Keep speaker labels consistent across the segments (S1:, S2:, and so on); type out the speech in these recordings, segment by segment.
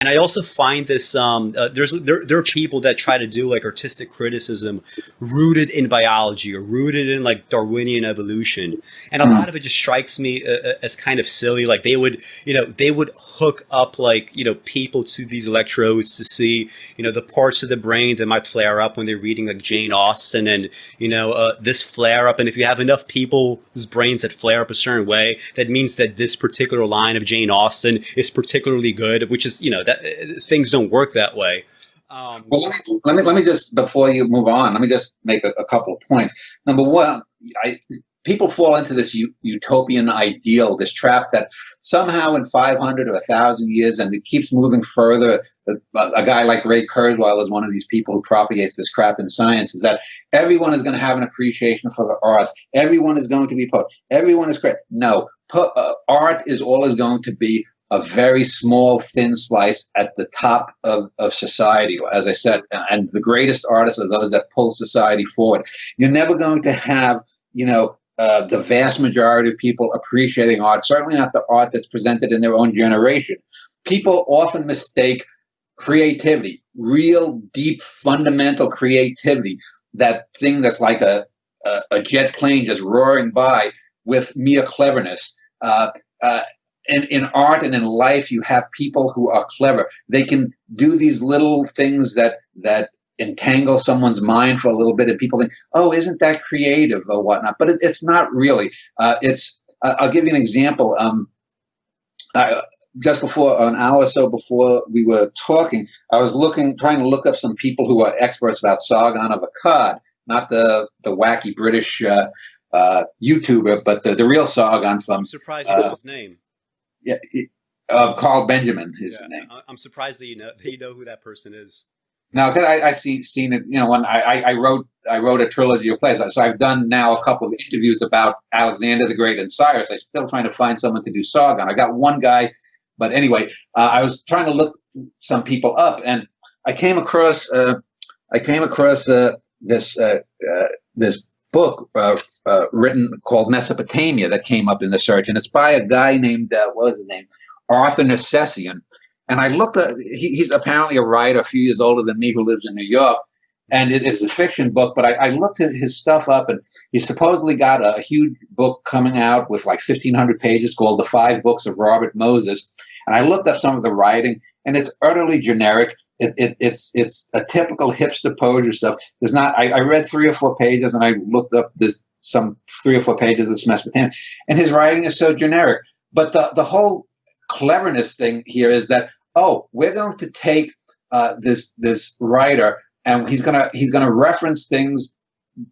S1: And I also find this there are people that try to do like artistic criticism rooted in biology or rooted in like Darwinian evolution, and a lot of it just strikes me as kind of silly. Like they would hook up like people to these electrodes to see the parts of the brain that might flare up when they're reading like Jane Austen, and this flare up, and if you have enough people's brains that flare up a certain way, that means that this particular line of Jane Austen is particularly good, which is that things don't work that way.
S2: Well, let me just, before you move on, let me just make a couple of points. Number one, people fall into this utopian ideal, this trap that somehow in 500 or 1,000 years, and it keeps moving further. A guy like Ray Kurzweil is one of these people who propagates this crap in science, is that everyone is going to have an appreciation for the arts. Everyone is going to be poet. Everyone is great. No, art is always going to be a very small, thin slice at the top of society, as I said, and the greatest artists are those that pull society forward. You're never going to have, the vast majority of people appreciating art, certainly not the art that's presented in their own generation. People often mistake creativity, real, deep, fundamental creativity, that thing that's like a jet plane just roaring by, with mere cleverness. In art and in life, you have people who are clever. They can do these little things that entangle someone's mind for a little bit, and people think, "Oh, isn't that creative?" or whatnot. But it's not really. I'll give you an example. Just before, an hour or so before we were talking, I was trying to look up some people who are experts about Sargon of Akkad, not the wacky British YouTuber, but the real Sargon from.
S1: I'm surprised you know his name.
S2: Yeah, Carl Benjamin is his name.
S1: I'm surprised that you know who that person is.
S2: No, because I've seen it. When I wrote a trilogy of plays, so I've done now a couple of interviews about Alexander the Great and Cyrus. I'm still trying to find someone to do Sargon. I got one guy, but anyway, I was trying to look some people up, and I came across this book written called Mesopotamia that came up in the search, and it's by a guy named what was his name, Arthur Nersessian. And I looked at, he's apparently a writer a few years older than me who lives in New York, and it's a fiction book, but I looked at his stuff up, and he supposedly got a huge book coming out with like 1,500 pages called The 5 Books of Robert Moses. And I looked up some of the writing, and it's utterly generic. It's a typical hipster poser stuff. There's not. I read 3 or 4 pages, and I looked up some 3 or 4 pages of this Mesopotamia, and his writing is so generic. But the whole cleverness thing here is that, we're going to take this writer, and he's gonna reference things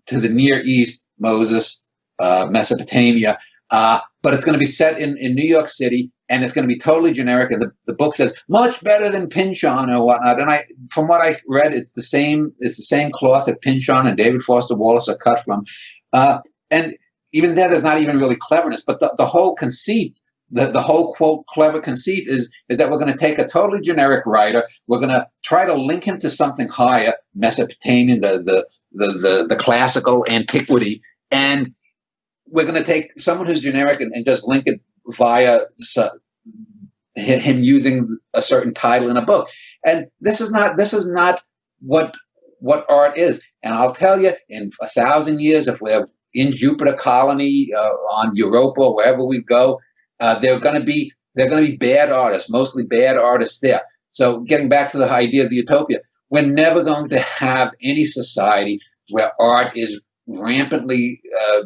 S2: to the Near East, Moses, Mesopotamia, but it's going to be set in New York City. And it's going to be totally generic. And the book says much better than Pynchon or whatnot. And from what I read, it's the same cloth that Pynchon and David Foster Wallace are cut from. And even there's not even really cleverness. But the whole conceit, the whole quote clever conceit is that we're going to take a totally generic writer. We're going to try to link him to something higher, Mesopotamian, the classical antiquity, and we're going to take someone who's generic and just link it via him using a certain title in a book. And this is not what art is. And I'll tell you, in 1,000 years, if we're in Jupiter colony, on Europa, or wherever we go, they're going to be bad artists, mostly bad artists there. So getting back to the idea of the utopia, we're never going to have any society where art is rampantly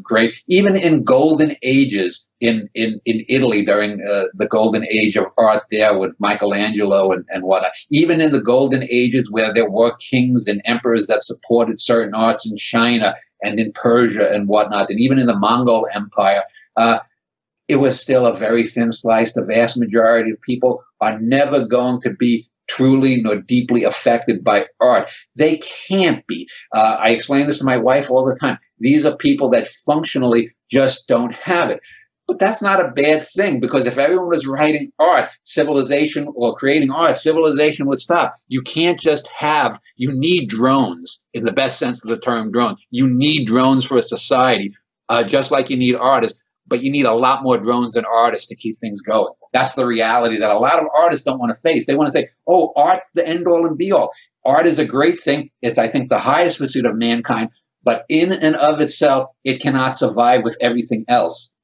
S2: great. Even in golden ages in Italy, during the golden age of art there with Michelangelo and whatnot, even in the golden ages where there were kings and emperors that supported certain arts in China and in Persia and whatnot, and even in the Mongol Empire, it was still a very thin slice. The vast majority of people are never going to be truly nor deeply affected by art. They can't be. I explain this to my wife all the time. These are people that functionally just don't have it. But that's not a bad thing, because if everyone was writing art, civilization, or creating art, civilization would stop. You can't just you need drones, in the best sense of the term drone. You need drones for a society, just like you need artists, but you need a lot more drones than artists to keep things going. That's the reality that a lot of artists don't want to face. They want to say, oh, art's the end all and be all. Art is a great thing. It's, I think, the highest pursuit of mankind. But in and of itself, it cannot survive with everything else.